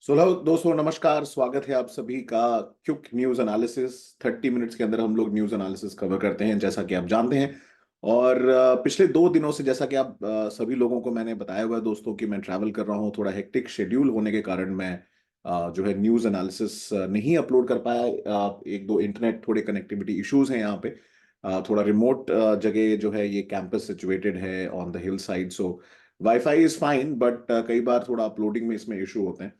दोस्तों नमस्कार। स्वागत है आप सभी का क्विक न्यूज एनालिसिस। 30 मिनट्स के अंदर हम लोग न्यूज एनालिसिस कवर करते हैं, जैसा कि आप जानते हैं। और पिछले 2 दिनों से, जैसा कि आप सभी लोगों को मैंने बताया हुआ है दोस्तों, कि मैं ट्रैवल कर रहा हूँ। थोड़ा हेक्टिक शेड्यूल होने के कारण मैं जो है न्यूज एनालिसिस नहीं अपलोड कर पाया। एक दो इंटरनेट थोड़े कनेक्टिविटी इश्यूज हैं यहाँ पे। थोड़ा रिमोट जगह जो है, ये कैंपस सिचुएटेड है on the hill side, so wifi is fine, but कई बार थोड़ा अपलोडिंग में इसमें इशू होते हैं।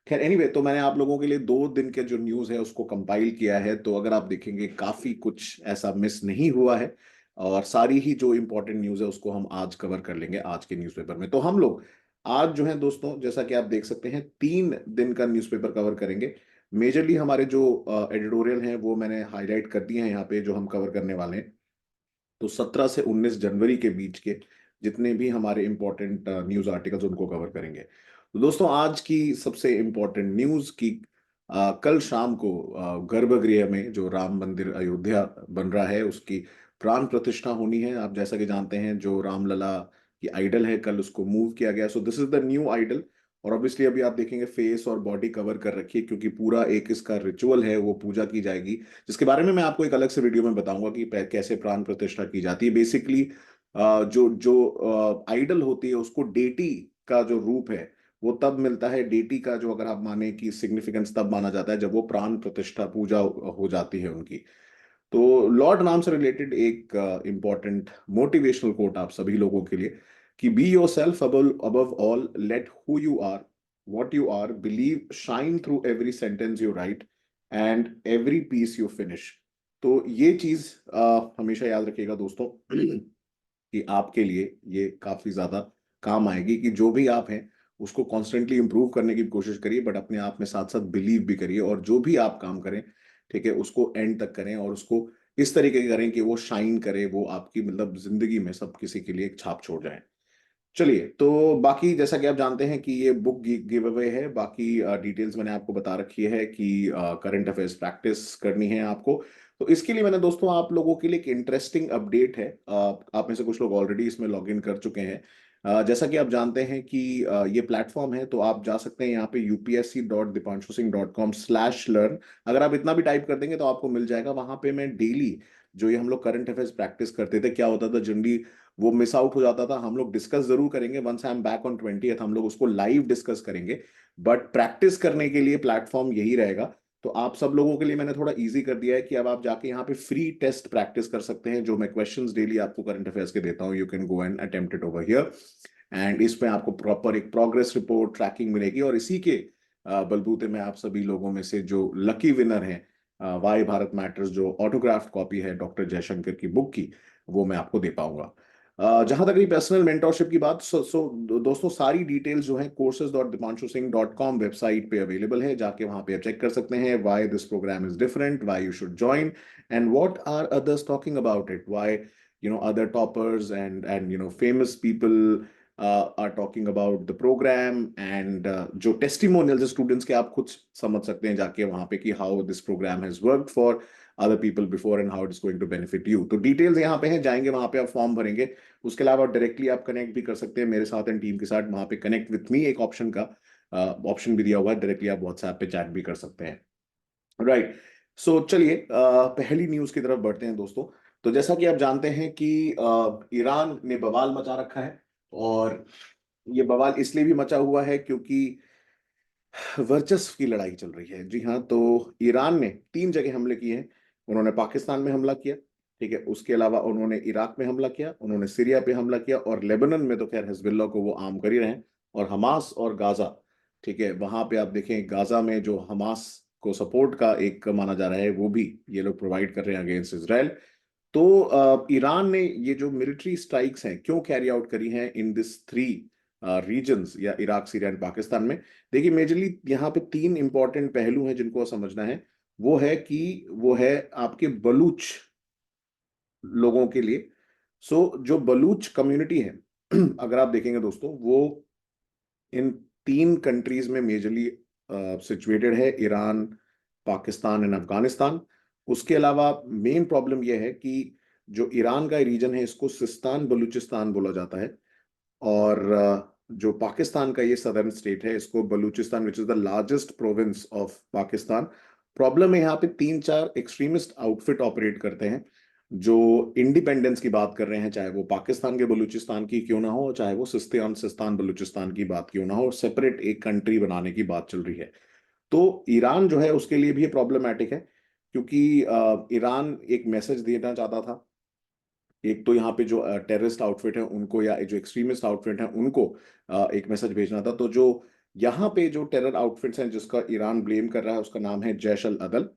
खैर एनीवे, तो मैंने आप लोगों के लिए 2 दिन के जो न्यूज़ है उसको कंपाइल किया है। तो अगर आप देखेंगे, काफ़ी कुछ ऐसा मिस नहीं हुआ है। और सारी ही जो इंपॉर्टेंट न्यूज़ है उसको हम आज कवर कर लेंगे आज के न्यूज़पेपर में। तो हम लोग आज जो है दोस्तों, जैसा कि आप देख सकते हैं, 3 दिन का न्यूज़पेपर कवर करेंगे। मेजरली हमारे जो एडिटोरियल हैं वो मैंने हाईलाइट कर दिए हैं यहाँ पे, जो हम कवर करने वाले हैं। तो 17 से 19 जनवरी के बीच के जितने भी हमारे इंपॉर्टेंट न्यूज आर्टिकल्स, उनको कवर करेंगे। तो दोस्तों, आज की सबसे इंपॉर्टेंट न्यूज की कल शाम को गर्भगृह में जो राम मंदिर अयोध्या बन रहा है, उसकी प्राण प्रतिष्ठा होनी है। आप जैसा कि जानते हैं, जो रामलला की आइडल है, कल उसको मूव किया गया। So this is the new idol. और ऑब्वियसली अभी आप देखेंगे फेस और बॉडी कवर कर रखी है, क्योंकि पूरा एक इसका रिचुअल है, वो पूजा की जाएगी, जिसके बारे में मैं आपको एक अलग से वीडियो में बताऊंगा कि कैसे प्राण प्रतिष्ठा की जाती है। बेसिकली जो जो आइडल होती है, उसको डेटी का जो रूप है वो तब मिलता है। डेटी का जो, अगर आप माने कि सिग्निफिकेंस, तब माना जाता है जब वो प्राण प्रतिष्ठा पूजा हो जाती है उनकी। तो लॉर्ड राम से रिलेटेड एक इंपॉर्टेंट मोटिवेशनल कोट आप सभी लोगों के लिए, कि be yourself above all, let who you are, what you are, believe shine through every sentence you write and every piece you finish. तो ये चीज हमेशा याद रखिएगा दोस्तों, कि आपके लिए ये काफी ज्यादा काम आएगी, कि जो भी आप हैं उसको कॉन्स्टेंटली इंप्रूव करने की कोशिश करिए, बट अपने आप में साथ साथ बिलीव भी करिए। और जो भी आप काम करें, ठीक है, उसको एंड तक करें, और उसको इस तरीके करें कि वो शाइन करे, वो आपकी मतलब जिंदगी में सब किसी के लिए एक छाप छोड़ जाए। चलिए, तो बाकी जैसा कि आप जानते हैं कि ये बुक गिव अवे है। बाकी डिटेल्स मैंने आपको बता रखी है कि करंट अफेयर्स प्रैक्टिस करनी है आपको। तो इसके लिए मैंने दोस्तों आप लोगों के लिए एक इंटरेस्टिंग अपडेट है। आप में से कुछ लोग ऑलरेडी इसमें लॉग इन कर चुके हैं। जैसा कि आप जानते हैं कि ये प्लेटफॉर्म है, तो आप जा सकते हैं यहाँ पे upsc.dipanshusinh.com/learn। अगर आप इतना भी टाइप कर देंगे तो आपको मिल जाएगा। वहां पे मैं डेली जो ये हम लोग करंट अफेयर्स प्रैक्टिस करते थे, क्या होता था जनरली, वो मिस आउट हो जाता था। हम लोग डिस्कस जरूर करेंगे, once I am back on 20th हम लोग उसको लाइव डिस्कस करेंगे। बट प्रैक्टिस करने के लिए प्लेटफॉर्म यही रहेगा। तो आप सब लोगों के लिए मैंने थोड़ा इजी कर दिया है कि अब आप जाके यहाँ पे फ्री टेस्ट प्रैक्टिस कर सकते हैं, जो मैं क्वेश्चंस डेली आपको करंट अफेयर्स के देता हूँ। You can go and attempt it over here, and इसमें आपको प्रॉपर एक प्रोग्रेस रिपोर्ट ट्रैकिंग मिलेगी। और इसी के बलबूते में आप सभी लोगों में से जो लकी विनर हैं, वाई भारत मैटर्स, जो ऑटोग्राफ्ट कॉपी है डॉक्टर जयशंकर की बुक की, वो मैं आपको दे पाऊंगा। जहां तक रही पर्सनल मेंटोरशिप की बात, दोस्तों, सारी डिटेल्स जो है courses.dipanshuSingh.com वेबसाइट पे अवेलेबल है। जाके वहां पे आप चेक कर सकते हैं, why this programme is different, why you should join, and what are others talking about it, why other toppers and famous people are talking about the program, and जो टेस्टिमोनियल्स स्टूडेंट्स के, आप खुद समझ सकते हैं जाके वहां पे, कि how this programme has worked for other people before and how it's going to benefit you। तो डिटेल्स यहाँ पे हैं, जाएंगे वहां पे आप फॉर्म भरेंगे। उसके अलावा डायरेक्टली आप कनेक्ट भी कर सकते हैं मेरे साथ एंड टीम के साथ। वहां पे कनेक्ट विथ मी एक ऑप्शन का ऑप्शन भी दिया हुआ है, डायरेक्टली आप व्हाट्सएप पे चैट भी कर सकते हैं। राइट। सो चलिए, पहली न्यूज की तरफ बढ़ते हैं दोस्तों। तो जैसा कि आप जानते हैं कि ईरान ने बवाल मचा रखा है। और ये बवाल इसलिए भी मचा हुआ है क्योंकि वर्चस्व की लड़ाई चल रही है। जी हाँ, तो ईरान ने 3 जगह हमले किए हैं। उन्होंने पाकिस्तान में हमला किया, ठीक है, उसके अलावा उन्होंने इराक में हमला किया, उन्होंने सीरिया पे हमला किया, और लेबनान में तो खैर हिजबुल्लाह को वो आर्म कर ही रहे हैं। और हमास और गाजा, ठीक है, वहां पे आप देखें, गाजा में जो हमास को सपोर्ट का एक माना जा रहा है, वो भी ये लोग प्रोवाइड कर रहे हैं अगेंस्ट इसराइल। तो ईरान ने ये जो मिलिट्री स्ट्राइक्स हैं क्यों कैरी आउट करी हैं इन दिस 3 रीजन्स, या इराक, सीरिया एंड पाकिस्तान में। देखिए, मेजरली यहाँ पे 3 इंपॉर्टेंट पहलू हैं जिनको समझना है। वो है कि वो है आपके बलूच लोगों के लिए। जो बलूच कम्युनिटी है, अगर आप देखेंगे दोस्तों, वो इन 3 कंट्रीज में मेजरली सिचुएटेड है, ईरान, पाकिस्तान एंड अफगानिस्तान। उसके अलावा मेन प्रॉब्लम यह है कि जो ईरान का रीजन है, इसको सिस्तान बलूचिस्तान बोला जाता है। और जो पाकिस्तान का ये सदर्न स्टेट है, इसको Balochistan, which is the largest province of Pakistan. Problem है यहाँ पे तीन चार एक्सट्रीमिस्ट आउटफिट ऑपरेट करते हैं जो इंडिपेंडेंस की बात कर रहे हैं, चाहे वो पाकिस्तान के बलूचिस्तान की क्यों ना हो, चाहे वो सिस्तान सिस्तान बलूचिस्तान की बात क्यों ना हो, सेपरेट एक कंट्री बनाने की बात चल रही है। तो ईरान जो है उसके लिए भी ये प्रॉब्लमैटिक है, क्योंकि ईरान एक मैसेज देना चाहता था। एक तो यहाँ पे जो टेररिस्ट आउटफिट है उनको, या जो एक्सट्रीमिस्ट आउटफिट है उनको एक मैसेज भेजना था। तो जो यहाँ पे जो टेरर आउटफिट्स हैं जिसका ईरान ब्लेम कर रहा है, उसका नाम है जैश अल अदल।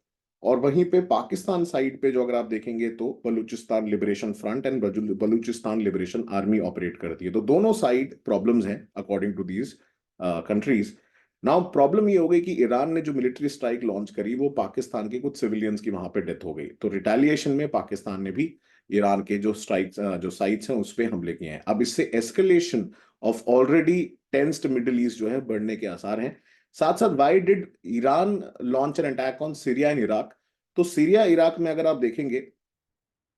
और वहीं पे पाकिस्तान साइड पे जो अगर आप देखेंगे तो Balochistan liberation front and Balochistan liberation army operate करती है। तो दोनों साइड प्रॉब्लम्स हैं according to these countries. Now problem ये हो गई कि ईरान ने जो मिलिट्री स्ट्राइक लॉन्च करी वो पाकिस्तान के कुछ सिविलियंस की वहां पे डेथ हो गई। तो रिटेलिएशन में पाकिस्तान ने भी ईरान के जो स्ट्राइक्स जो साइट्स हैं उस पे हमले किए हैं। अब इससे escalation of already tensed middle east जो है बढ़ने के आसार हैं। साथ साथ why did Iran launch an attack on Syria and Iraq? तो सीरिया इराक में अगर आप देखेंगे,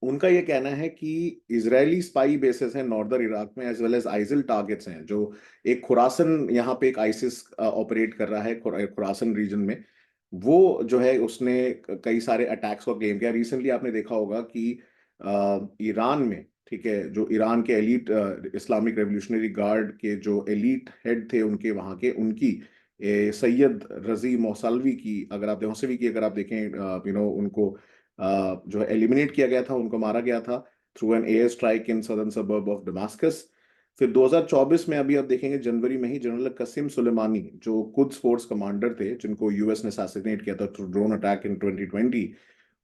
उनका ये कहना है कि इजरायली स्पाई बेसेस हैं नॉर्दर इराक में, एज वेल एज आइसिल टारगेट्स हैं। जो एक खुरासन, यहाँ पे एक आइसिस ऑपरेट कर रहा है खुरासन रीजन में, वो जो है उसने कई सारे अटैक्स को क्लेम किया। रिसेंटली आपने देखा होगा कि ईरान में, ठीक है, जो ईरान के एलीट इस्लामिक रेवोल्यूशनरी गार्ड के जो एलीट हेड थे उनके वहाँ के, उनकी सैयद रजी मौसलवी की, अगर आप मौसलवी की अगर आप देखें, उनको जो एलिमिनेट किया गया था, उनको मारा गया था through an air strike in southern suburb of Damascus. फिर 2024 में अभी आप देखेंगे जनवरी में ही जनरल कसीम सुलेमानी, जो कुद्स फोर्स कमांडर थे जिनको यूएस ने असैसिनेट किया था थ्रू ड्रोन अटैक इन 2020,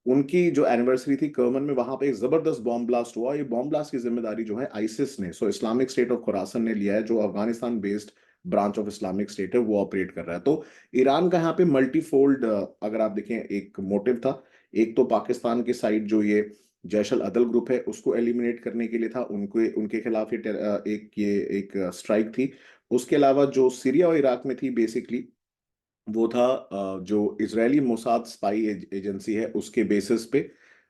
उनकी जो एनिवर्सरी थी कर्मन में, वहां पे एक जबरदस्त बॉम्ब ब्लास्ट हुआ। ये बॉम्ब ब्लास्ट की जिम्मेदारी जो है आईसिस ने, सो इस्लामिक स्टेट ऑफ खुरासन ने लिया है, जो Afghanistan based branch of Islamic state है, वो ऑपरेट कर रहा है। तो ईरान का यहाँ पे मल्टीफोल्ड अगर आप देखें एक मोटिव था। एक तो पाकिस्तान के साइड जो ये जैश अल अदल ग्रुप है उसको एलिमिनेट करने के लिए था, उनके उनके खिलाफ एक स्ट्राइक थी। उसके अलावा जो सीरिया और इराक में थी बेसिकली, वो था जो इजरायली मोसाद स्पाई एजेंसी है उसके बेसिस पे,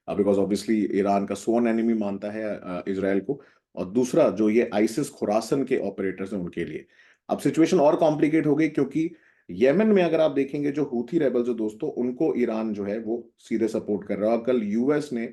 बिकॉज ऑब्वियसली ईरान का सोन एनिमी मानता है इजरायल को। और दूसरा जो ये आइसिस खुरासन के ऑपरेटर्स हैं उनके लिए। अब सिचुएशन और कॉम्प्लिकेट हो गई, क्योंकि येमेन में अगर आप देखेंगे जो हूथी रेबल्स जो दोस्तों, उनको ईरान जो है वो सीधे सपोर्ट कर रहा है। और कल यूएस ने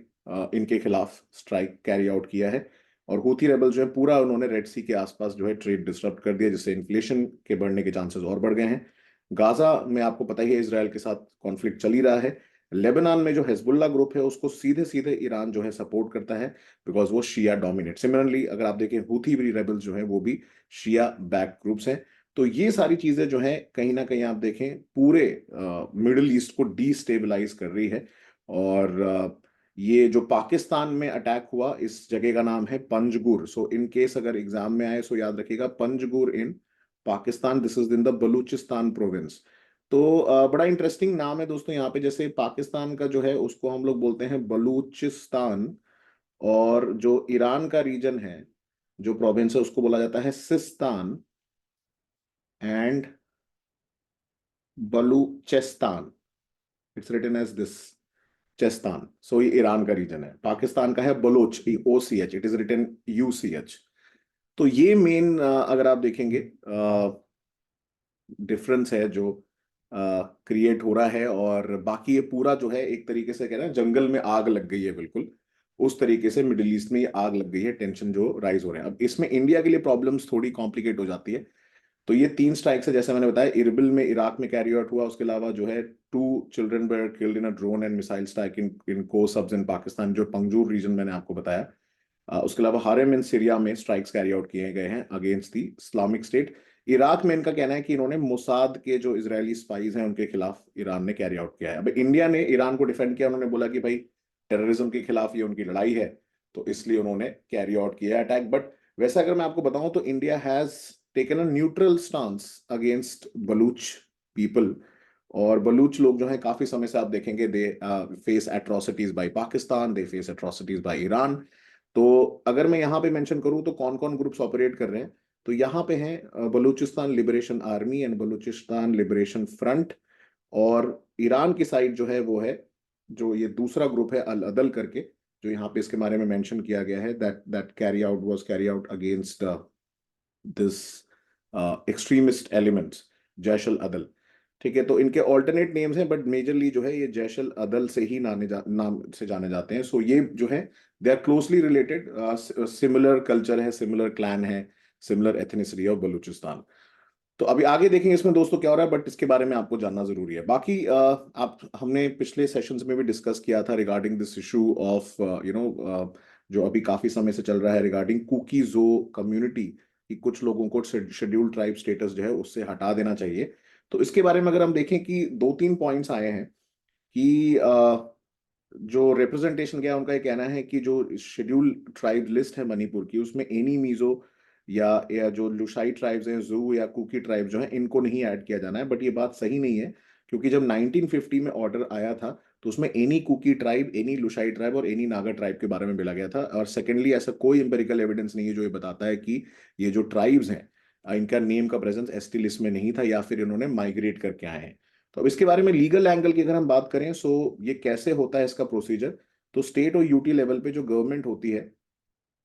इनके खिलाफ स्ट्राइक कैरी आउट किया है। और हूथी रेबल जो है पूरा उन्होंने रेड सी के आसपास जो है ट्रेड डिस्टर्ब कर दिया, जिससे इन्फ्लेशन के बढ़ने के चांसेस और बढ़ गए हैं। गाजा में आपको पता ही है इसराइल के साथ कॉन्फ्लिक्ट चल ही रहा है। लेबनान में जो हिजबुल्ला ग्रुप है उसको सीधे सीधे ईरान जो है सपोर्ट करता है, बिकॉज वो शिया डोमिनेट। सिमिलरली अगर आप देखें हूथी भी रेबल्स जो है वो भी शिया बैक ग्रुप्स हैं। तो ये सारी चीजें जो है कहीं ना कहीं आप देखें पूरे मिडिल ईस्ट को डीस्टेबलाइज कर रही है। और ये जो पाकिस्तान में अटैक हुआ, इस जगह का नाम है पंजगुर। सो इन केस अगर एग्जाम में आए सो याद रखिएगा, Panjgur in Pakistan, this is in the Balochistan province. तो बड़ा इंटरेस्टिंग नाम है दोस्तों। यहाँ पे जैसे पाकिस्तान का जो है उसको हम लोग बोलते हैं बलूचिस्तान, और जो ईरान का रीजन है, जो प्रोविंस है, उसको बोला जाता है Sistan and Balochistan. It's written as this, चेस्तान। सो ये ईरान का रीजन है। पाकिस्तान का है Baloch, OCH, it is written UCH। तो ये मेन अगर आप देखेंगे डिफरेंस है जो क्रिएट हो रहा है। और बाकी ये पूरा जो है एक तरीके से कह रहे हैं जंगल में आग लग गई है, बिल्कुल उस तरीके से मिडिल ईस्ट में ये आग लग गई है, टेंशन जो राइज हो रहे हैं। अब इसमें इंडिया के लिए प्रॉब्लम्स थोड़ी कॉम्प्लिकेट हो जाती है। तो ये तीन स्ट्राइक्स है जैसे मैंने बताया, इरबिल में इराक में कैरी आउट हुआ। उसके अलावा जो है 2 children were killed in a drone and missile strike in को सब्स इन पाकिस्तान, जो पंजूर रीजन मैंने आपको बताया। उसके अलावा हारेम इन सीरिया में स्ट्राइक्स कैरी आउट किए गए हैं against the Islamic state. Iraq में इनका कहना है कि इन्होंने मोसाद के जो इजरायली स्पाइज हैं उनके खिलाफ ईरान ने कैरी आउट किया है। अब इंडिया ने ईरान को डिफेंड किया, उन्होंने बोला कि भाई टेररिज्म के खिलाफ ये उनकी लड़ाई है, तो इसलिए उन्होंने कैरी आउट किया अटैक। बट वैसे अगर मैं आपको बताऊं तो India has taken a neutral stance against Baloch people. और बलूच लोग जो हैं काफी समय से आप देखेंगे they face atrocities by Pakistan, they face atrocities by Iran. तो अगर मैं यहाँ पे मेंशन करूँ तो कौन कौन ग्रुप्स ऑपरेट कर रहे हैं, तो यहाँ पे हैं Balochistan liberation army and Balochistan liberation front. और ईरान की साइड जो है वो है जो ये दूसरा ग्रुप है अल अदल करके, जो यहाँ पे इसके बारे में मेंशन किया गया है, that that carry out was carry out against this extremist elements, Jaish al Adl. ठीक है, तो इनके ऑल्टरनेट नेम्स हैं, बट मेजरली जो है ये जैशल अदल से ही नाम से जाने जाते हैं। सो ये जो है they are closely related, similar culture है, सिमिलर क्लैन है, सिमिलर एथनिसिटी ऑफ बलूचिस्तान। तो अभी आगे देखेंगे इसमें दोस्तों क्या हो रहा है, बट इसके बारे में आपको जानना जरूरी है। बाकी आप हमने पिछले सेशंस में भी डिस्कस किया था रिगार्डिंग दिस इशू ऑफ जो अभी काफी समय से चल रहा है रिगार्डिंग कुकीजो कम्युनिटी, कि कुछ लोगों को शेड्यूल्ड ट्राइब स्टेटस जो है उससे हटा देना चाहिए। तो इसके बारे में अगर हम देखें कि दो तीन पॉइंट्स आए हैं कि जो रिप्रेजेंटेशन क्या है उनका ये कहना है कि जो शेड्यूल ट्राइब लिस्ट है मणिपुर की, उसमें एनी मीजो या जो लुशाई ट्राइब्स हैं, जू या कुकी ट्राइब जो हैं, इनको नहीं ऐड किया जाना है। बट ये बात सही नहीं है, क्योंकि जब 1950 में ऑर्डर आया था तो उसमें any Kuki tribe, any Lushai tribe और एनी नागा ट्राइब के बारे में बोला गया था। और सेकेंडली ऐसा कोई एम्पेरिकल एविडेंस नहीं है जो ये बताता है कि ये जो ट्राइब्स हैं इनका नेम का प्रेजेंस एसटी लिस्ट में नहीं था या फिर इन्होंने माइग्रेट करके आए हैं। तो अब इसके बारे में लीगल एंगल की अगर हम बात करें, सो ये कैसे होता है इसका प्रोसीजर। तो स्टेट और यूटी लेवल पे जो गवर्नमेंट होती है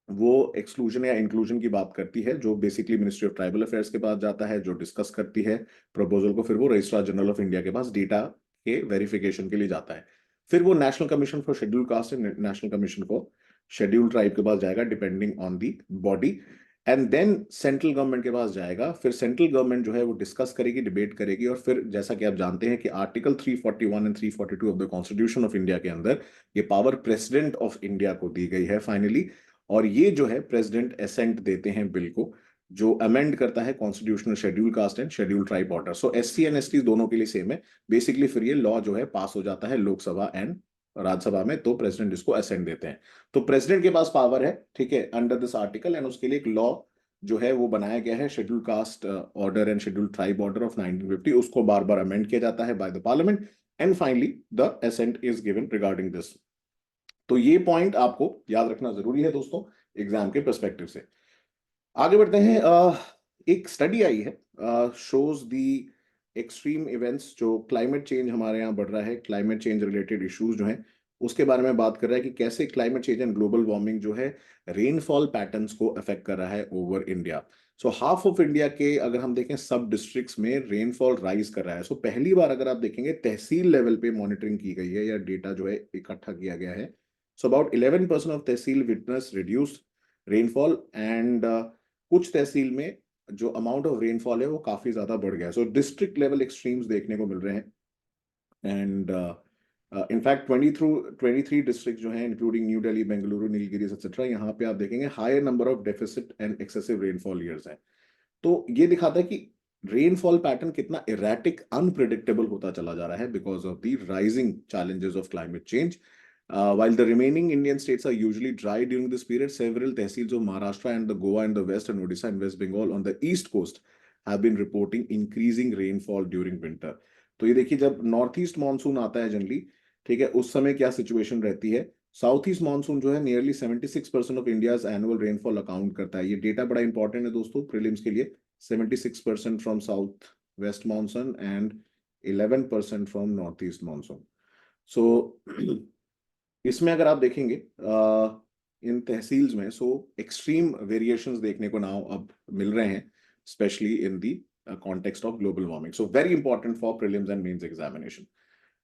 वो एक्सक्लूजन या इंक्लूजन की बात करती है, जो basically ministry of tribal affairs के पास जाता है, जो डिस्कस करती है प्रपोजल को, फिर वो रजिस्ट्रार जनरल ऑफ इंडिया के पास डेटा के वेरिफिकेशन के लिए जाता है। फिर वो national commission for schedule caste and national commission for schedule tribe के पास जाएगा, depending on the body. And then central government के पास जाएगा। फिर सेंट्रल गवर्नमेंट जो है वो डिस्कस करेगी, डिबेट करेगी, और फिर जैसा कि आप जानते हैं कि article 341 and 342 of the constitution of India के अंदर ये पावर प्रेसिडेंट ऑफ इंडिया को दी गई है फाइनली। और ये जो है प्रेसिडेंट एसेंट देते हैं बिल को, जो अमेंड करता है constitutional schedule caste and schedule tribe order. So SC and ST दोनों के लिए सेम है बेसिकली। फिर ये लॉ जो है पास हो जाता है लोकसभा एंड राज्यसभा में, तो प्रेसिडेंट इसको असेंट देते हैं। तो प्रेसिडेंट के पास पावर है, ठीक है, अंडर दिस आर्टिकल, एंड उसके लिए एक लॉ जो है वो बनाया गया है, schedule caste order and schedule tribe order of 1950। उसको बार बार अमेंड किया जाता है by the parliament, and finally the assent is given regarding this. तो ये पॉइंट आपको याद रखना जरूरी है दोस्तों एग्जाम के पर्सपेक्टिव से। आगे बढ़ते हैं। एक स्टडी आई है, शोज दी एक्सट्रीम इवेंट्स, जो क्लाइमेट चेंज हमारे यहाँ बढ़ रहा है, क्लाइमेट चेंज रिलेटेड इश्यूज जो हैं उसके बारे में बात कर रहा है कि कैसे climate change and global warming जो है रेनफॉल पैटर्न्स को अफेक्ट कर रहा है over India. So half of India के अगर हम देखें सब डिस्ट्रिक्ट्स में रेनफॉल राइज कर रहा है। सो पहली बार अगर आप देखेंगे तहसील लेवल पे मॉनिटरिंग की गई है या डेटा जो है इकट्ठा किया गया है। So about 11% of tehsil witness reduced rainfall, and कुछ तहसील में जो अमाउंट ऑफ रेनफॉल है वो काफी ज्यादा बढ़ गया है। सो डिस्ट्रिक्ट लेवल एक्सट्रीम्स देखने को मिल रहे हैं। एंड इनफैक्ट 23 डिस्ट्रिक्ट जो हैं including New Delhi, Bengaluru, Nilgiris etcetera, यहाँ पे आप देखेंगे higher number of deficit and excessive rainfall years हैं। तो ये दिखाता है कि रेनफॉल पैटर्न कितना इरेटिक, अनप्रिडिक्टेबल होता चला जा रहा है because of the rising challenges of climate change. While the remaining Indian states are usually dry during this period, several tehsils of Maharashtra and the Goa and the West and Odisha and West Bengal on the east coast have been reporting increasing rainfall during winter. तो ये देखिए, जब north east monsoon आता है generally, ठीक है, उस समय क्या सिचुएशन रहती है। साउथ ईस्ट मानसून जो है nearly 76% of India's annual rainfall account करता है। ये डेटा बड़ा इंपॉर्टेंट है दोस्तों प्रीलिम्स के लिए। 76% from south west monsoon and 11% from north east monsoon. So इसमें अगर आप देखेंगे इन तहसील्स में, सो एक्सट्रीम वेरिएशंस देखने को नाउ अब मिल रहे हैं, specially in the context of global warming. So very important for prelims and mains examination.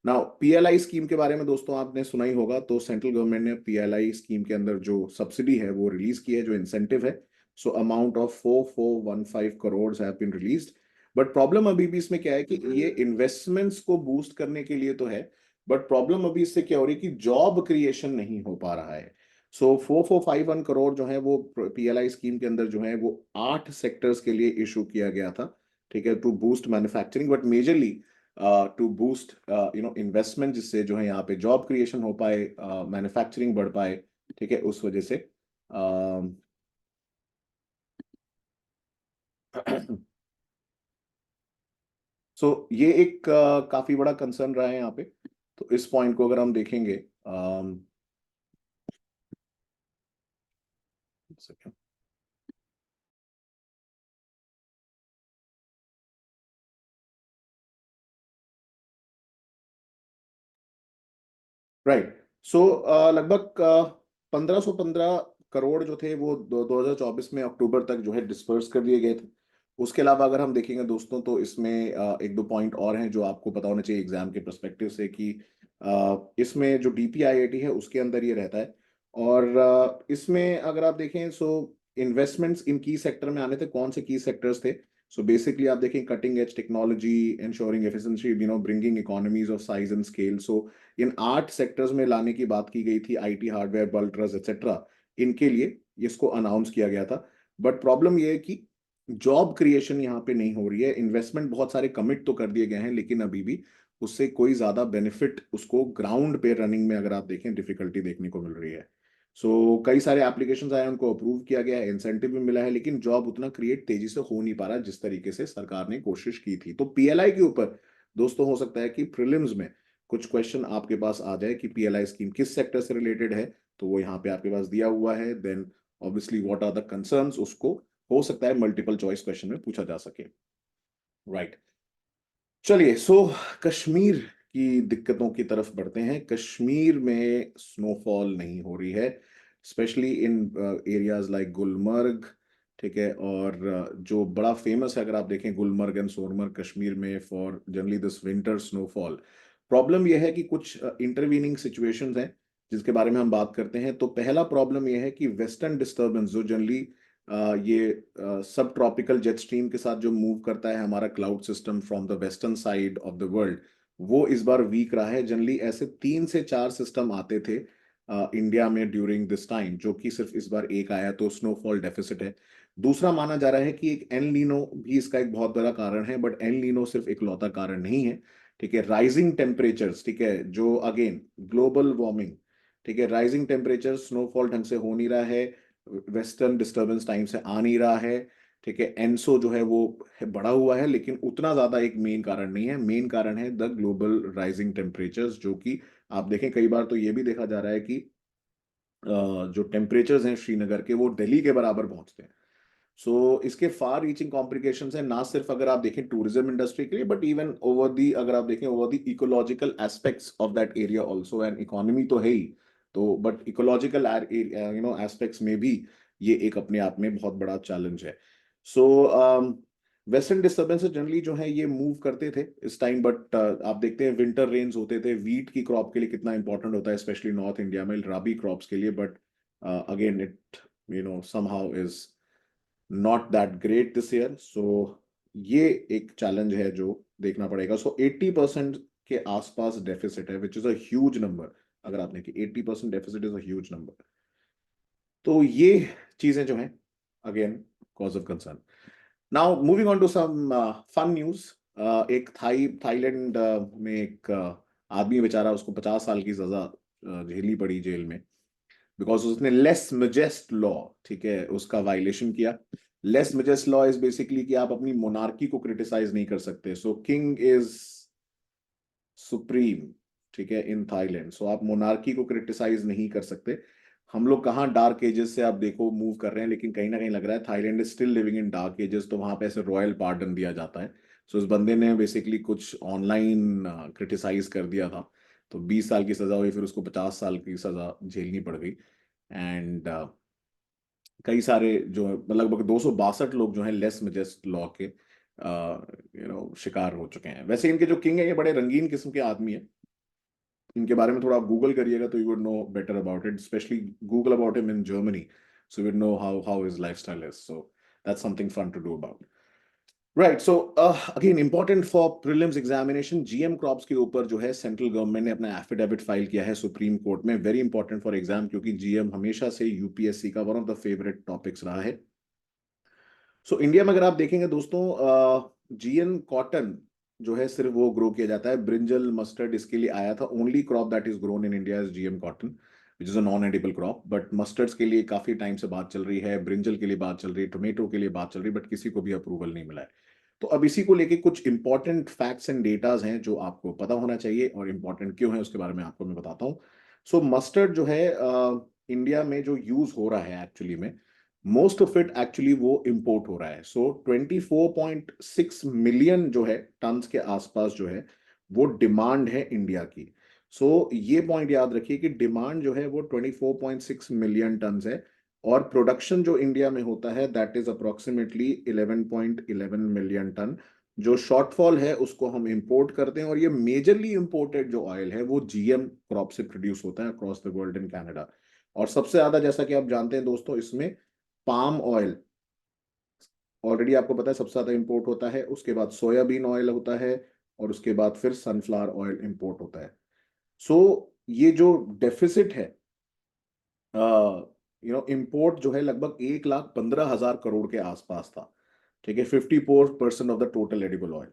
Now PLI scheme के बारे में दोस्तों आपने सुना ही होगा। तो सेंट्रल गवर्नमेंट ने पीएलआई स्कीम के अंदर जो सब्सिडी है वो रिलीज की है, जो इंसेंटिव है। So amount of 4415 crore have been released. But problem अभी भी इसमें क्या है कि ये इन्वेस्टमेंट्स को बूस्ट करने के लिए तो है, बट प्रॉब्लम अभी इससे क्या हो रही है कि जॉब क्रिएशन नहीं हो पा रहा है। सो 4451 करोड़ जो है वो पीएलआई स्कीम के अंदर जो है वो 8 सेक्टर्स के लिए इशू किया गया था, ठीक है, to boost manufacturing, but majorly to boost investment, जिससे जो है यहाँ पे जॉब क्रिएशन हो पाए, मैन्युफैक्चरिंग बढ़ पाए, ठीक है, उस वजह से सो ये एक काफी बड़ा कंसर्न रहा है यहाँ पे। तो इस पॉइंट को अगर हम देखेंगे, राइट। सो लगभग 1515 करोड़ जो थे वो 2024 में अक्टूबर तक जो है डिस्पर्स कर दिए गए थे। उसके अलावा अगर हम देखेंगे दोस्तों तो इसमें एक दो पॉइंट और हैं जो आपको पता होना चाहिए एग्जाम के पर्सपेक्टिव से कि इसमें जो डीपीआईआईटी है उसके अंदर ये रहता है। और इसमें अगर आप देखें सो इन्वेस्टमेंट्स इन की सेक्टर में आने थे, कौन से की सेक्टर्स थे? सो बेसिकली आप देखें cutting edge technology, ensuring efficiency, bringing economies of size and scale. So in 8 sectors में लाने की बात की गई थी, IT, hardware, bulk, trust etcetera, इनके लिए इसको अनाउंस किया गया था। बट प्रॉब्लम ये है कि जॉब क्रिएशन यहाँ पे नहीं हो रही है। इन्वेस्टमेंट बहुत सारे कमिट तो कर दिए गए हैं, लेकिन अभी भी उससे कोई ज्यादा बेनिफिट उसको ग्राउंड पे रनिंग में अगर आप देखें डिफिकल्टी देखने को मिल रही है। कई सारे एप्लीकेशंस आए, उनको अप्रूव किया गया है, इंसेंटिव भी मिला है, लेकिन जॉब उतना क्रिएट तेजी से हो नहीं पा रहा जिस तरीके से सरकार ने कोशिश की थी। तो पीएलआई के ऊपर दोस्तों हो सकता है कि प्रीलिम्स में कुछ क्वेश्चन आपके पास आ जाए कि पीएलआई स्कीम किस सेक्टर से रिलेटेड है, तो वो यहाँ पे आपके पास दिया हुआ है। Then obviously what are the concerns, उसको हो सकता है मल्टीपल चॉइस क्वेश्चन में पूछा जा सके। राइट, चलिए कश्मीर की दिक्कतों की तरफ बढ़ते हैं। कश्मीर में स्नोफॉल नहीं हो रही है, specially in areas like Gulmarg, ठीक है। और जो बड़ा फेमस है अगर आप देखें गुलमर्ग एंड सोनमर्ग कश्मीर में for generally this winter snowfall. Problem यह है कि कुछ इंटरवीनिंग सिचुएशंस हैं जिसके बारे में हम बात करते हैं। तो पहला प्रॉब्लम यह है कि वेस्टर्न डिस्टर्बेंस जो जनरली ये सब ट्रॉपिकल जेट स्ट्रीम के साथ जो मूव करता है हमारा cloud system from the western side of the world, वो इस बार वीक रहा है। जनरली ऐसे 3 से 4 सिस्टम आते थे इंडिया में ड्यूरिंग दिस टाइम, जो कि सिर्फ इस बार एक आया, तो स्नोफॉल डेफिसिट है। दूसरा माना जा रहा है कि एक एल नीनो भी इसका एक बहुत बड़ा कारण है, बट एल नीनो सिर्फ इकलौता कारण नहीं है, ठीक है। राइजिंग टेम्परेचर्स, ठीक है, जो अगेन ग्लोबल वार्मिंग, ठीक है, राइजिंग टेम्परेचर, स्नोफॉल ढंग से हो नहीं रहा है, वेस्टर्न डिस्टर्बेंस टाइम से आ नहीं रहा है, ठीक है। एनसो जो है वो बढ़ा हुआ है, लेकिन उतना ज्यादा एक मेन कारण नहीं है। मेन कारण है द ग्लोबल राइजिंग टेम्परेचर्स, जो कि आप देखें कई बार तो ये भी देखा जा रहा है कि जो टेम्परेचर्स हैं श्रीनगर के वो दिल्ली के बराबर पहुंचते हैं। इसके फार रीचिंग कॉम्प्लिकेशंस हैं, ना सिर्फ अगर आप देखें टूरिज्म इंडस्ट्री के लिए, बट इवन ओवर दी अगर आप देखें over the ecological aspects of that area also. And economy तो है ही, तो बट इकोलॉजिकल एस्पेक्ट्स में भी ये एक अपने आप में बहुत बड़ा चैलेंज है। सो वेस्टर्न डिस्टर्बेंसेस जनरली जो है ये मूव करते थे इस टाइम, बट आप देखते हैं विंटर रेन्स होते थे, वीट की क्रॉप के लिए कितना इंपॉर्टेंट होता है स्पेशली नॉर्थ इंडिया में रबी क्रॉप्स के लिए, but again it somehow is not that great this year. ये एक चैलेंज है जो देखना पड़ेगा। 80% के आसपास डेफिसिट है, which is a huge number. अगर आपने कि 80% deficit is a huge number. तो ये चीजें जो हैं again cause of concern. Now moving on to some fun news. एक थाईलैंड में एक आदमी बेचारा, उसको 50 साल की सजा झेलनी पड़ी जेल में, बिकॉज उसने लेस मजेस्ट लॉ, ठीक है, उसका वायलेशन किया। लेस मजेस्ट लॉ इज बेसिकली कि आप अपनी मोनार्की को क्रिटिसाइज नहीं कर सकते। किंग इज सुप्रीम, ठीक है, इन थाईलैंड। आप मोनार्की को क्रिटिसाइज नहीं कर सकते। हम लोग कहाँ डार्क एजेस से आप देखो मूव कर रहे हैं, लेकिन कहीं ना कहीं लग रहा है Thailand is still living in dark ages, तो वहां पे ऐसे रॉयल पार्डन दिया जाता है। इस बंदे ने बेसिकली कुछ ऑनलाइन क्रिटिसाइज कर दिया था, तो 20 साल की सजा हुई, फिर उसको 50 साल की सजा झेलनी पड़ गई। एंड कई सारे जो लगभग 262 लोग जो हैं लेस मजेस्ट लॉ के शिकार हो चुके हैं। वैसे इनके जो किंग है ये बड़े रंगीन किस्म के आदमी है। इनके बारे में थोड़ा आप गूगल करिएगा तो you would know better about it, specially Google about him in Germany, so you would know how his lifestyle is. That's something fun to do about. Right, again important for prelims examination, GM crops के ऊपर जो है central government ने अपना affidavit file किया है supreme court में। Very important for exam, क्योंकि जीएम हमेशा से यूपीएससी का one of the favourite topics रहा है। इंडिया में अगर आप देखेंगे दोस्तों, जीएन कॉटन जो है सिर्फ वो ग्रो किया जाता है। ब्रिंजल, मस्टर्ड इसके लिए आया था। Only crop that is grown in India is GM cotton, which is a non edible crop. But mustards के लिए काफी टाइम से बात चल रही है, ब्रिंजल के लिए बात चल रही है, टोमेटो के लिए बात चल रही है, बट किसी को भी अप्रूवल नहीं मिला है। तो अब इसी को लेके कुछ इंपॉर्टेंट फैक्ट्स एंड डेटाज हैं जो आपको पता होना चाहिए, और इंपॉर्टेंट क्यों है उसके बारे में आपको मैं बताता हूँ। मस्टर्ड जो है इंडिया में जो यूज हो रहा है एक्चुअली में, मोस्ट ऑफ इट एक्चुअली वो इंपोर्ट हो रहा है। 24.6 मिलियन जो है टन के आसपास जो है वो डिमांड है इंडिया की। ये पॉइंट याद रखिए कि डिमांड जो है वो 24.6 मिलियन टन है, और प्रोडक्शन जो इंडिया में होता है that is approximately 11.11 million tonne. जो शॉर्टफॉल है उसको हम इंपोर्ट करते हैं, और ये मेजरली इंपोर्टेड जो ऑयल है वो जीएम क्रॉप से प्रोड्यूस होता है across the world in Canada. और सबसे ज्यादा, जैसा कि आप जानते हैं दोस्तों, इसमें पाम ऑयल ऑलरेडी आपको पता है सबसे ज्यादा इंपोर्ट होता है, उसके बाद सोयाबीन ऑयल होता है, और उसके बाद फिर सनफ्लावर ऑयल इंपोर्ट होता है। सो ये जो डेफिसिट है, इंपोर्ट जो है लगभग 1,15,000 करोड़ के आसपास था। ठीक है, 54% of the total edible oil.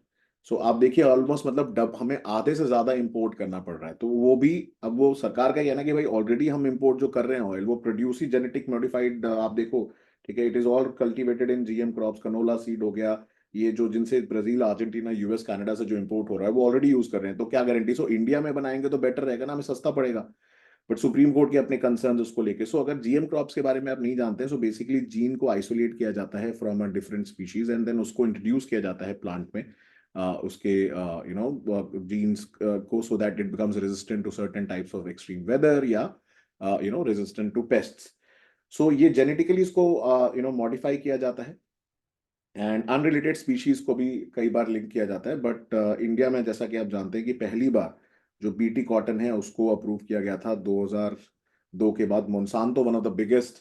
So आप देखिए ऑलमोस्ट मतलब डब हमें आधे से ज्यादा इंपोर्ट करना पड़ रहा है। तो वो भी, अब वो सरकार का कहना कि भाई ऑलरेडी हम इंपोर्ट जो कर रहे हैं ऑयल वो प्रोड्यूस ही जेनेटिक मॉडिफाइड, आप देखो, ठीक है, it is all cultivated in GM crops. Canola seed हो गया, ये जो जिनसे ब्राजील, अर्जेंटीना, यूएस, कनाडा से जो इंपोर्ट हो रहा है वो ऑलरेडी यूज कर रहे हैं। तो क्या गारंटी, सो इंडिया में बनाएंगे तो बेटर रहेगा ना, हमें सस्ता पड़ेगा। बट सुप्रीम कोर्ट के अपने कंसर्न उसको लेके। सो अगर जीएम क्रॉप्स के बारे में आप नहीं जानते हैं, सो बेसिकली जीन को आइसोलेट किया जाता है from a different species, and then उसको इंट्रोड्यूस किया जाता है प्लांट में, उसके जीन्स को, so that it becomes resistant to certain types of extreme weather, या रेजिस्टेंट टू पेस्ट्स। सो ये जेनेटिकली इसको मॉडिफाई किया जाता है, एंड अनरिलेटेड स्पीशीज को भी कई बार लिंक किया जाता है। बट इंडिया में जैसा कि आप जानते हैं कि पहली बार जो बीटी कॉटन है उसको अप्रूव किया गया था 2002 के बाद। Monsanto, one of the biggest,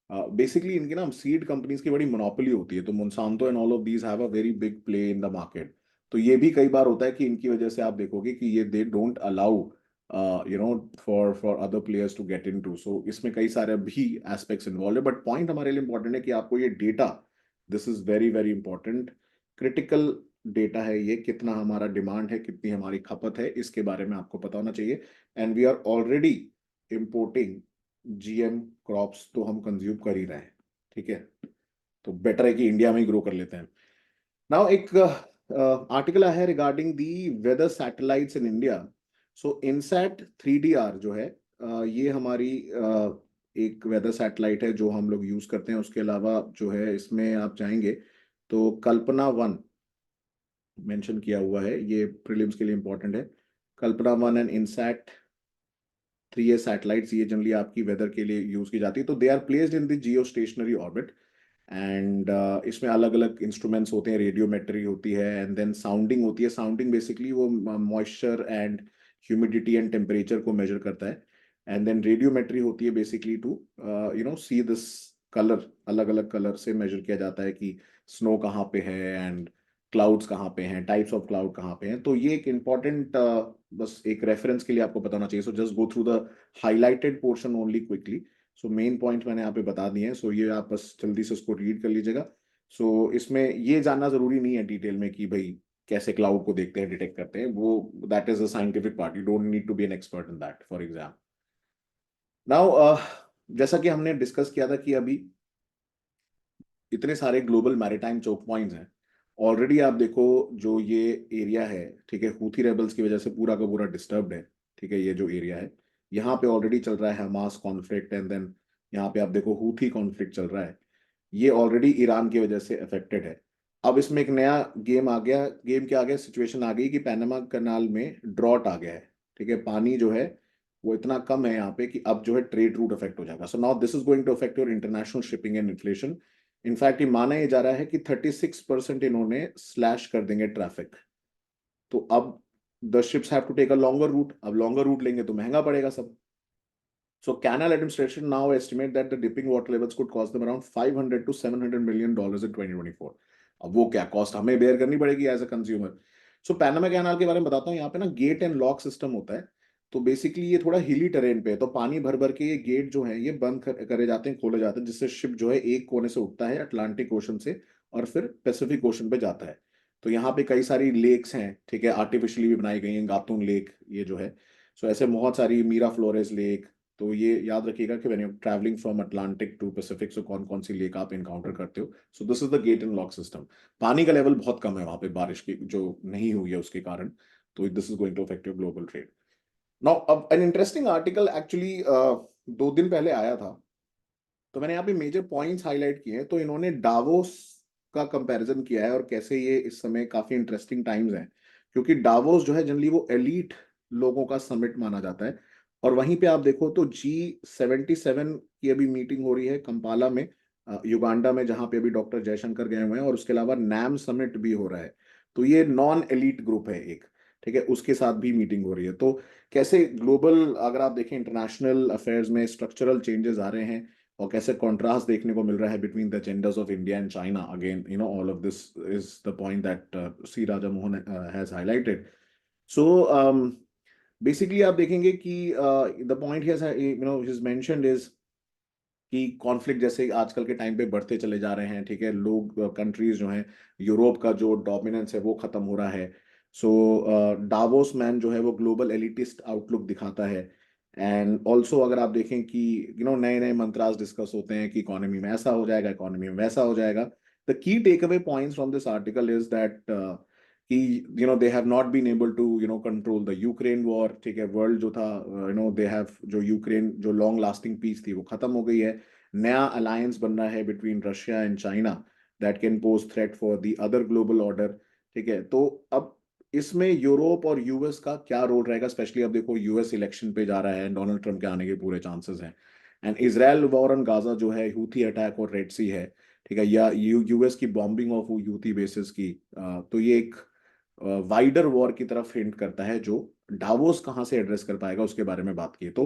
basically इनकी ना सीड कंपनीज की बड़ी मोनोपोली होती है, तो Monsanto and all of these have a very big play in the market. तो ये भी कई बार होता है कि इनकी वजह से आप देखोगे कि ये they don't allow for other players to get into. So इसमें कई सारे भी एस्पेक्ट्स इन्वॉल्व है, बट पॉइंट हमारे लिए इंपॉर्टेंट है कि आपको ये data, this is very very important, critical data है ये, कितना हमारा डिमांड है, कितनी हमारी खपत है, इसके बारे में आपको पता होना चाहिए। And we are already importing GM crops, तो हम कंज्यूम कर ही रहे हैं। ठीक है, तो बेटर है कि इंडिया में ही ग्रो कर लेते हैं। नाउ एक आर्टिकल आया है regarding the weather satellites in India. So INSAT 3DR जो है, ये हमारी एक वेदर सैटेलाइट है जो हम लोग यूज करते हैं। उसके अलावा जो है इसमें आप चाहेंगे तो कल्पना वन मेंशन किया हुआ है, ये प्रीलिम्स के लिए इंपॉर्टेंट है। Kalpana one and INSAT 3A satellites, ये जनरली आपकी वेदर के लिए यूज की जाती है। तो they are placed in the geostationary orbit, and इसमें अलग अलग इंस्ट्रूमेंट्स होते हैं, रेडियोमेट्री होती है, एंड देन साउंडिंग होती है। साउंडिंग बेसिकली वो moisture and humidity and temperature को मेजर करता है। एंड देन रेडियोमेट्री होती है basically to see this colour, अलग अलग कलर से मेजर किया जाता है कि स्नो कहाँ पे है, एंड क्लाउड्स कहाँ पे हैं, टाइप्स ऑफ क्लाउड कहाँ पे हैं। तो ये एक इंपॉर्टेंट, बस एक रेफरेंस के लिए आपको बताना चाहिए। So just go through the highlighted portion only quickly. So main point मैंने यहाँ पे बता दिए हैं, सो ये आप बस जल्दी से उसको रीड कर लीजिएगा। सो इसमें ये जानना जरूरी नहीं है डिटेल में कि भाई कैसे क्लाउड को देखते हैं, डिटेक्ट करते हैं, वो that is a scientific part, you don't need to be an expert in that for exam. Now जैसा कि हमने डिस्कस किया था कि अभी इतने सारे ग्लोबल मैरीटाइम चोक पॉइंट्स हैं, ऑलरेडी आप देखो जो ये एरिया है, ठीक है, हूथी रेबल्स की वजह से पूरा का पूरा डिस्टर्ब्ड है। ठीक है, ये जो एरिया है यहाँ पे ऑलरेडी चल रहा है हमास कॉन्फ्लिक्ट, एंड देन यहाँ पे आप देखो हूथी कॉन्फ्लिक्ट चल रहा है, ये ऑलरेडी ईरान की वजह से अफेक्टेड है। अब इसमें एक नया गेम आ गया, गेम क्या आ गया, सिचुएशन आ गई कि पैनामा कनाल में ड्रॉट आ गया है। ठीक है, पानी जो है वो इतना कम है यहाँ पे कि अब जो है ट्रेड रूट अफेक्ट हो जाएगा। So now this is going to affect your international shipping and inflation. In fact ये माना ये जा रहा है कि 36% इन्होंने स्लैश कर देंगे ट्रैफिक। तो अब the ships have to take a longer route, अब लॉन्गर रूट लेंगे तो महंगा पड़ेगा सब। So Canal Administration now estimate that the dipping water levels could cost them around 500 to 700 million dollars in 2024. अब वो क्या कॉस्ट हमें बेयर करनी पड़ेगी as a consumer. So Panama canal के बारे में बताता हूँ, यहाँ पे ना गेट एंड लॉक सिस्टम होता है। तो बेसिकली ये थोड़ा हिली टेरेन पे है, तो पानी भर भर के ये गेट जो है ये बंद करे जाते हैं, खोले जाते हैं, जिससे शिप जो है एक कोने से उठता है अटलांटिक ओशन से और फिर पैसिफिक ओशन पे जाता है। तो यहाँ पे कई सारी लेक्स हैं, ठीक है, आर्टिफिशियली भी बनाई गई हैं, गातुन लेक ये जो है। सो ऐसे बहुत सारी, मीरा फ्लोरेस लेक। तो ये याद रखिएगा कि when you travelling from Atlantic to Pacific, so कौन कौन सी लेक आप इनकाउंटर करते हो। So this is the gate and lock system. पानी का लेवल बहुत कम है वहां पे, बारिश की जो नहीं हुई है उसके कारण। तो this is going to affect your global trade. Now अब एन इंटरेस्टिंग आर्टिकल एक्चुअली 2 दिन पहले आया था, तो मैंने यहाँ पे मेजर पॉइंट्स हाईलाइट किए हैं। तो इन्होंने डावोस का कंपैरिजन किया है और कैसे ये इस समय काफी इंटरेस्टिंग टाइम्स हैं, क्योंकि डावोस जो है जनरली वो एलीट लोगों का समिट माना जाता है। और वहीं पे आप देखो तो G77 की अभी मीटिंग हो रही है कंपाला में, युगांडा में, जहां पे अभी डॉक्टर जयशंकर गए हुए हैं, और उसके अलावा नैम समिट भी हो रहा है। तो ये नॉन एलिट ग्रुप है एक, ठीक है, उसके साथ भी मीटिंग हो रही है। तो कैसे ग्लोबल, अगर आप देखें इंटरनेशनल अफेयर्स में स्ट्रक्चरल चेंजेस आ रहे हैं, और कैसे कॉन्ट्रास्ट देखने को मिल रहा है between the agendas of India and China, again all of this is the point that C Raja Mohan has highlighted. So basically आप देखेंगे कि the point his mentioned is कि कॉन्फ्लिक्ट जैसे आजकल के टाइम पे बढ़ते चले जा रहे हैं, ठीक है, लोग, कंट्रीज जो हैं, यूरोप का जो डोमिनेंस है वो खत्म हो रहा है। सो डावोस मैन जो है वो ग्लोबल एलिटिस्ट आउटलुक दिखाता है। एंड ऑल्सो अगर आप देखें कि नए नए मंत्रास डिस्कस होते हैं कि इकोनॉमी में ऐसा हो जाएगा, इकोनॉमी में वैसा हो जाएगा। The key takeaway points from this article is that कि they have not been able to control the Ukraine war, ठीक है, वर्ल्ड जो था, दे हैव, जो यूक्रेन जो लॉन्ग लास्टिंग पीस थी वो खत्म हो गई है। नया अलायंस बन रहा है between Russia and China that can pose threat for the other global order, ठीक है। तो अब इसमें यूरोप और यूएस का क्या रोल रहेगा, स्पेशली अब देखो यूएस इलेक्शन पे जा रहा है, डोनाल्ड ट्रंप के आने के पूरे चांसेस हैं। And Israel war on Gaza जो है, हूथी अटैक और रेड सी है, ठीक है, या यूएस की बॉम्बिंग ऑफ हूथी बेसिस की, तो ये एक वाइडर वॉर की तरफ हिंट करता है, जो डावोस कहाँ से एड्रेस कर पाएगा उसके बारे में बात की। तो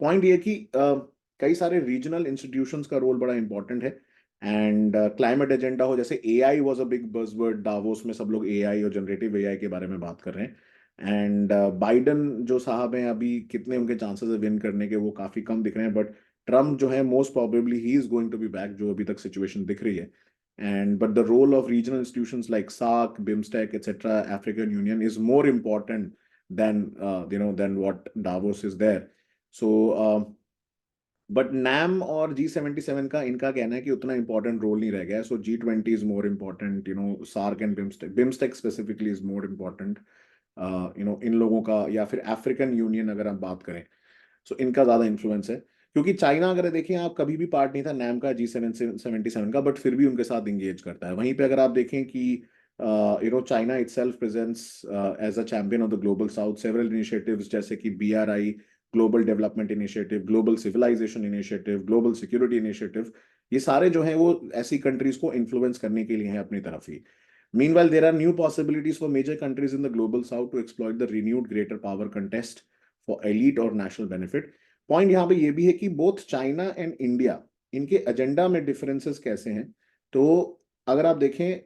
पॉइंट ये कि कई सारे रीजनल इंस्टीट्यूशंस का रोल बड़ा इंपॉर्टेंट है। एंड क्लाइमेट एजेंडा हो, जैसे AI was a big buzzword, Davos में सब लोग एआई और जनरेटिव एआई के बारे में बात कर रहे हैं। एंड बाइडन जो साहब हैं, अभी कितने उनके चांसेस है विन करने के, वो काफी कम दिख रहे हैं, बट ट्रम्प जो है most probably he is going to be back, जो अभी तक सिचुएशन दिख रही है। And but the role of regional institutions like SAARC, BIMSTEC, etc., African Union is more important than than what Davos is there. So, but NAM और G77 का इनका कहना है कि उतना इंपॉर्टेंट रोल नहीं रह गया है। So G20 is more important, SAARC and BIMSTEC, BIMSTEC specifically is more important, इन लोगों का, या फिर अफ्रीकन यूनियन अगर आप बात करें, सो इनका ज्यादा इन्फ्लुएंस है। क्योंकि चाइना अगर देखें आप, कभी भी पार्ट नहीं था नैम का, G77 का, बट फिर भी उनके साथ इंगेज करता है। वहीं पे अगर आप देखें कि China itself presents as a champion of the global south, several initiatives जैसे कि BRI, global development initiative, global civilization initiative, global security initiative, ये सारे जो हैं वो ऐसी कंट्रीज को इन्फ्लुएंस करने के लिए हैं अपनी तरफ ही। Meanwhile, there are new possibilities for major countries in the global south to exploit the renewed greater power contest for elite or national benefit. Point यहाँ पे ये भी है कि बोथ चाइना एंड इंडिया, इनके एजेंडा में डिफरेंसेस कैसे हैं। तो अगर आप देखें,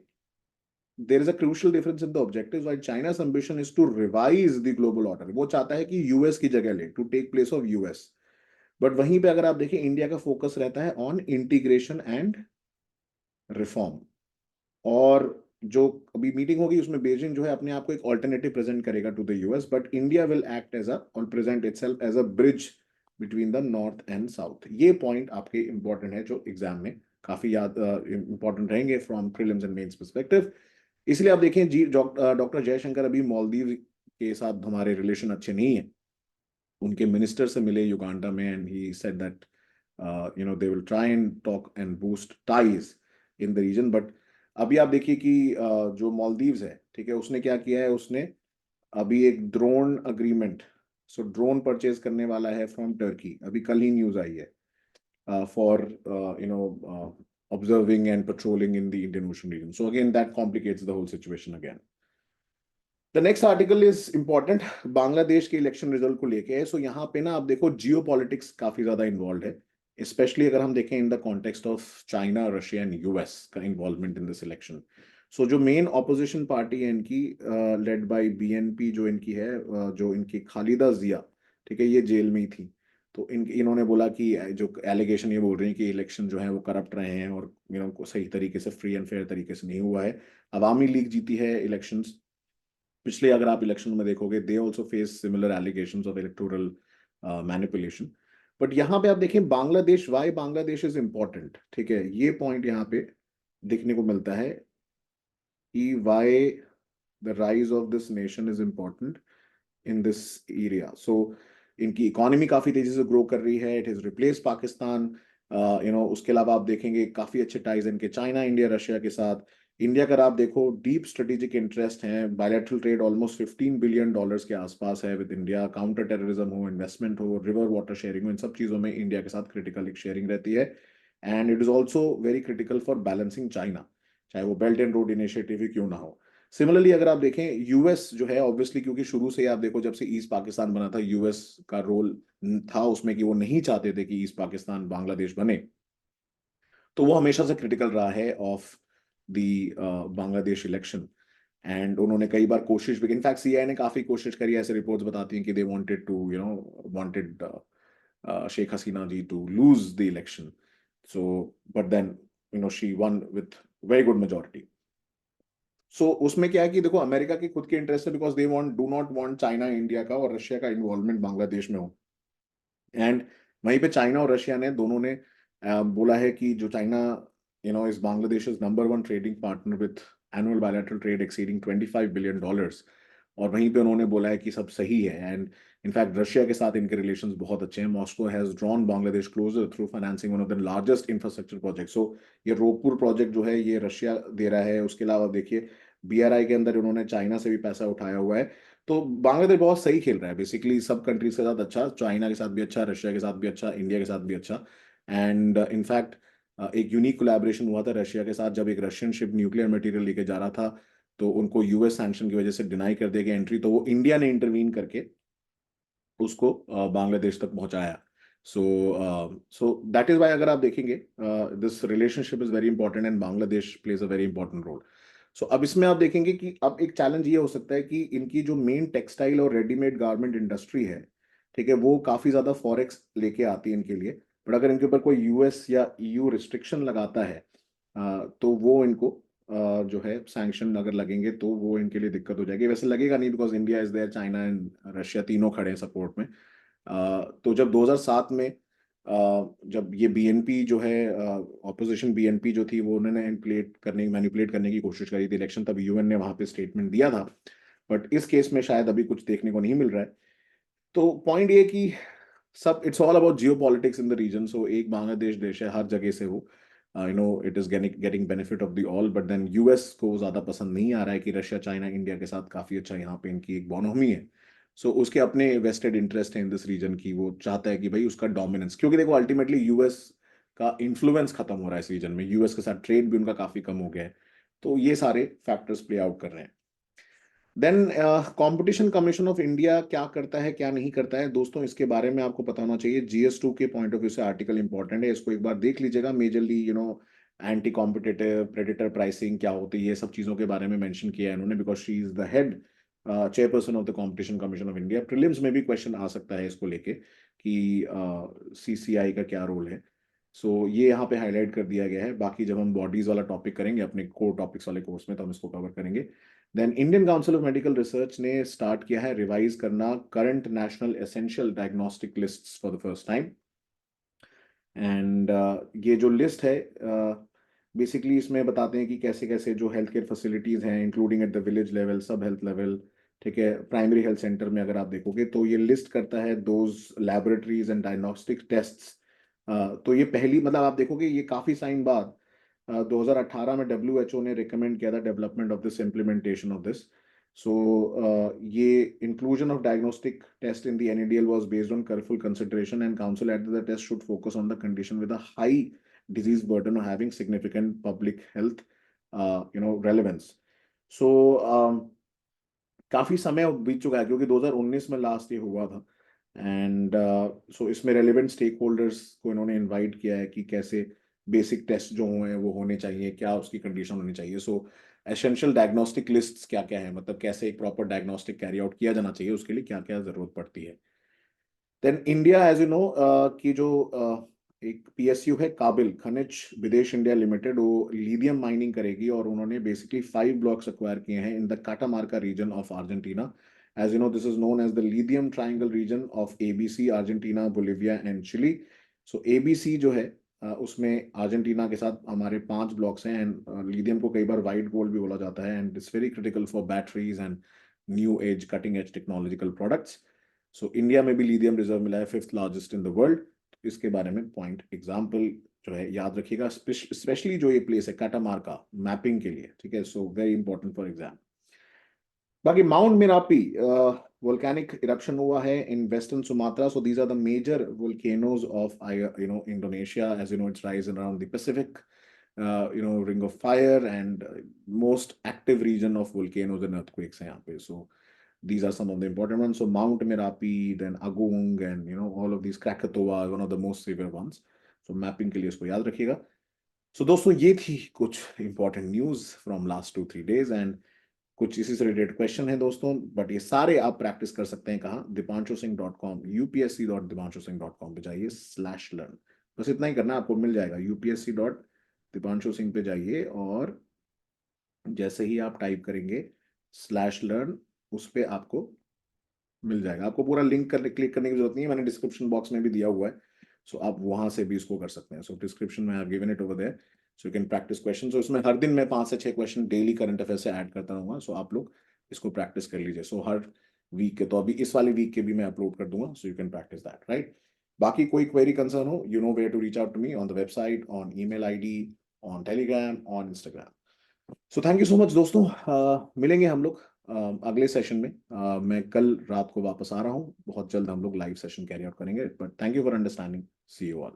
there is a crucial difference in the objectives. While China's ambition is to revise the global order, वो चाहता है कि यूएस की जगह ले, to take place of US. But वहीं पे अगर आप देखें, इंडिया का फोकस रहता है ऑन इंटीग्रेशन एंड रिफॉर्म। और जो अभी मीटिंग होगी उसमें बेजिंग जो है अपने आप को एक ऑल्टरनेटिव प्रेजेंट करेगा to the US, but India will act as a और present itself as a bridge between the north and south. ये पॉइंट आपके इंपॉर्टेंट है, जो एग्जाम में काफी याद इंपॉर्टेंट रहेंगे from prelims and mains perspective. इसलिए आप देखें जी, डॉक्टर जयशंकर अभी मालदीव के साथ हमारे रिलेशन अच्छे नहीं है। उनके मिनिस्टर से मिले युगांडा में, and he said that they will try and talk and boost ties in the region. But अभी आप देखिए कि जो मालदीव्स है, ठीक है, उसने क्या किया है, उसने अभी एक ड्रोन अग्रीमेंट, सो ड्रोन परचेज करने वाला है फ्रॉम टर्की। अभी कल ही न्यूज आई है for observing and patrolling in the Indian Ocean region. So again, that complicates the whole situation again. The next article is important, Bangladesh के इलेक्शन रिजल्ट को लेके है। सो यहाँ पे ना आप देखो जियो पॉलिटिक्स काफी ज्यादा इन्वॉल्व है, स्पेशली अगर हम देखें in the context of China, Russia and US का इन्वॉल्वमेंट इन दिस इलेक्शन। सो जो मेन ऑपोजिशन पार्टी है इनकी, लेड बाय BNP, जो इनकी है, जो इनकी खालिदा जिया, ठीक है, ये जेल में ही थी। तो इन्होंने बोला कि जो एलिगेशन ये बोल रहे हैं कि इलेक्शन जो है वो करप्ट रहे हैं, और सही तरीके से, फ्री एंड फेयर तरीके से नहीं हुआ है। अवामी लीग जीती है इलेक्शंस। पिछले अगर आप इलेक्शन में देखोगे, they also face similar allegations of electoral manipulation. But यहाँ पे आप देखें Bangladesh, why Bangladesh is important, ठीक है, ये पॉइंट यहाँ पे देखने को मिलता है कि why the rise of this nation is important in this area. So इनकी इकोनॉमी काफी तेजी से ग्रो कर रही है, इट इज रिप्लेस पाकिस्तान। उसके अलावा आप देखेंगे काफी अच्छे टाइज इनके चाइना, इंडिया, रशिया के साथ। इंडिया का आप देखो डीप स्ट्रेटेजिक इंटरेस्ट है, बायलैटरल ट्रेड ऑलमोस्ट $15 बिलियन के आसपास है विद इंडिया, काउंटर टेररिज्म हो, इन्वेस्टमेंट हो, रिवर वाटर शेयरिंग हो, इन सब चीजों में इंडिया के साथ क्रिटिकल एक शेयरिंग रहती है। And it is also very critical for balancing China, चाहे वो बेल्ट एंड रोड इनिशिएटिव ही क्यों ना हो। सिमिलरली अगर आप देखें यूएस जो है, ऑब्वियसली क्योंकि शुरू से ही आप देखो जब से ईस्ट पाकिस्तान बना था, यूएस का रोल था उसमें कि वो नहीं चाहते थे कि ईस्ट पाकिस्तान बांग्लादेश बने, तो वो हमेशा से क्रिटिकल रहा है of the Bangladesh election. And उन्होंने कई बार कोशिश भी, इनफैक्ट सीआईए ने काफी कोशिश करी, ऐसे रिपोर्ट्स बताती हैं कि they wanted to wanted Sheikh Hasina ji to lose the election, so but then she won with very good majority. So उसमें क्या है कि देखो अमेरिका के खुद के इंटरेस्ट है, because they want do not want China India का और रशिया का इन्वॉल्वमेंट बांग्लादेश में हो। एंड वहीं पे चाइना और रशिया ने दोनों ने बोला है कि जो China is Bangladesh number one trading partner with annual bilateral trade exceeding $25 billion. और वहीं पे उन्होंने बोला है कि सब सही है। एंड इनफैक्ट रशिया के साथ इनके रिलेशंस बहुत अच्छे हैं। Moscow has drawn Bangladesh closer through financing one of the largest infrastructure project. So ये रोकपुर प्रोजेक्ट जो है ये रशिया दे रहा है। उसके अलावा देखिए बीआरआई के अंदर उन्होंने चाइना से भी पैसा उठाया हुआ है। तो बांग्लादेश बहुत सही खेल रहा है बेसिकली, सब कंट्रीज के साथ अच्छा, चाइना के साथ भी अच्छा, रशिया के साथ भी अच्छा, इंडिया के साथ भी अच्छा। एंड इनफैक्ट एक यूनिक कोलैबोरेशन हुआ था रशिया के साथ, जब एक रशियन शिप न्यूक्लियर मटेरियल लेके जा रहा था तो उनको यूएस सैंक्शन की वजह से डिनाई कर दिया गया एंट्री, तो वो इंडिया ने इंटरवीन करके उसको बांग्लादेश तक पहुंचाया। So so that is why अगर आप देखेंगे this relationship is very important and Bangladesh plays a very important role. So अब इसमें आप देखेंगे कि अब एक चैलेंज ये हो सकता है कि इनकी जो मेन टेक्सटाइल और रेडीमेड गारमेंट इंडस्ट्री है, ठीक है, वो काफी ज्यादा फॉरेक्स लेके आती है इनके लिए। बट अगर इनके ऊपर कोई यूएस या ईयू रिस्ट्रिक्शन लगाता है तो वो इनको जो है सैंक्शन अगर लगेंगे तो वो इनके लिए दिक्कत हो जाएगी। वैसे लगेगा नहीं, because India is there, China and Russia तीनों खड़े हैं सपोर्ट में। तो जब 2007 में जब ये बीएनपी जो है, ऑपोजिशन बीएनपी जो थी, वो उन्होंने मैनिपुलेट करने की कोशिश करी थी इलेक्शन, तब यूएन ने वहां पे स्टेटमेंट दिया था। बट इस केस में शायद अभी कुछ देखने को नहीं मिल रहा है। तो पॉइंट ये कि सब it's all about geopolitics in the region. So एक बांग्लादेश देश है, हर जगह से वो it is getting benefit of the all, but then US को ज्यादा पसंद नहीं आ रहा है कि रशिया चाइना इंडिया के साथ काफी अच्छा यहाँ पे इनकी एक बॉनोमी है। सो उसके अपने वेस्टेड इंटरेस्ट है इन दिस रीजन की, वो चाहता है कि भाई उसका डोमिनेंस, क्योंकि देखो अल्टीमेटली यूएस का इन्फ्लुएंस खत्म हो रहा है इस रीजन में, यूएस के साथ ट्रेड भी उनका काफी कम हो गया है। तो ये सारे फैक्टर्स प्ले आउट कर रहे हैं। Then competition commission of India क्या करता है क्या नहीं करता है, दोस्तों इसके बारे में आपको पता होना चाहिए। जीएस2 के पॉइंट ऑफ व्यू से आर्टिकल इंपॉर्टेंट है, इसको एक बार देख लीजिएगा। Majorly anti competitive predator pricing क्या होती है, ये सब चीजों के बारे में मेंशन किया है इन्होंने, because she is the head chairperson of the competition commission of India. Prelims में भी क्वेश्चन आ सकता है इसको लेके कि सीसीआई का क्या रोल है। सो ये यहाँ पे हाईलाइट कर दिया गया है। बाकी जब हम बॉडीज वाला टॉपिक करेंगे अपने कोर टॉपिक्स वाले कोर्स में तो हम इसको कवर करेंगे। Then Indian council of medical research ने स्टार्ट किया है रिवाइज करना current national essential diagnostic lists for the first time. And ये जो लिस्ट है बेसिकली इसमें बताते हैं कि कैसे कैसे जो हेल्थ केयर फैसिलिटीज हैं, including at the village level, सब हेल्थ लेवल, ठीक है, प्राइमरी हेल्थ सेंटर में अगर आप देखोगे तो ये लिस्ट करता है those laboratories and diagnostic tests. तो ये पहली, मतलब आप देखोगे ये काफी साइन बाद 2018 में डब्ल्यूएचओ ने रिकमेंड किया था development of this, implementation of this. So ये inclusion of diagnostic test in the NADL was based on careful consideration and council at the test should focus on the condition with a high disease burden or having significant public health relevance. So काफी समय बीत चुका है क्योंकि 2019 में last ये हुआ था। एंड सो इसमें रेलिवेंट स्टेक होल्डर्स को इन्होंने इनवाइट किया है कि कैसे बेसिक टेस्ट जो हुए हैं वो होने चाहिए, क्या उसकी कंडीशन होनी चाहिए। सो एसेंशियल डायग्नोस्टिक लिस्ट्स क्या क्या है, मतलब कैसे एक प्रॉपर डायग्नोस्टिक कैरी आउट किया जाना चाहिए, उसके लिए क्या क्या जरूरत पड़ती है। Then India as you know की जो एक पीएसयू है काबिल खनिज विदेश इंडिया लिमिटेड, वो लिथियम माइनिंग करेगी और उन्होंने बेसिकली 5 ब्लॉक्स एक्वायर किए हैं in the Catamarca region of Argentina. As you know this is known as the lithium triangle region of ABC, Argentina, Bolivia and Chile. So ABC जो है उसमें Argentina के साथ हमारे 5 ब्लॉक्स हैं। एंड लिथियम को कई बार वाइट गोल्ड भी बोला जाता है and it's very critical for batteries and new age cutting edge technological products. So India में भी लिथियम रिजर्व मिला है, 5th largest in the world. इसके बारे में पॉइंट एग्जाम्पल जो है याद रखिएगा, स्पेशली जो ये प्लेस है कैटामार्का मैपिंग के लिए, ठीक है, सो वेरी इंपॉर्टेंट फॉर एग्जाम। बाकी माउंट मिरापी volcanic eruption हुआ है in western Sumatra, so these are the major volcanoes of Indonesia. As you know, it's rising around the Pacific ring of fire, and most active region of volcanoes and earthquakes है यहाँ पे. So these are some of the important ones. So Mount Merapi, then Agung, and all of these, Krakatoa, one of the most severe ones. So mapping के लिए इसको याद रखिएगा. So दोस्तों ये थी कुछ important news from last 2-3 days, and कुछ इसी से रिलेटेड क्वेश्चन है दोस्तों, बट ये सारे आप प्रैक्टिस कर सकते हैं कहाँ, dipanshuSingh.com, upsc.dipanshuSingh.com पे जाइए /learn, बस इतना ही करना है, आपको मिल जाएगा upsc.dipanshuSingh पे जाइए, और जैसे ही आप टाइप करेंगे /learn, उस पे आपको मिल जाएगा। आपको पूरा लिंक क्लिक करने की जरूरत नहीं है, मैंने डिस्क्रिप्शन बॉक्स में भी दिया हुआ है, सो आप वहां से भी इसको कर सकते हैं। सो डिस्क्रिप्शन में I have given it over there, so you can practice question. So इसमें हर दिन मैं 5 से 6 क्वेश्चन डेली करंट अफेयर से ऐड करता रहूंगा, सो आप लोग इसको प्रैक्टिस कर लीजिए। सो हर वीक के, तो अभी इस वाले वीक के भी मैं अपलोड कर दूंगा, so you can practice that, right. बाकी कोई क्वेरी कंसर्न हो, you know where to reach out to me, on the website, on email ID, on Telegram, on Instagram. So thank you so much दोस्तों, मिलेंगे हम लोग अगले session में। मैं कल रात को वापस आ रहा हूँ, बहुत जल्द हम लोग लाइव सेशन कैरी आउट करेंगे, but thank you for understanding, see you all.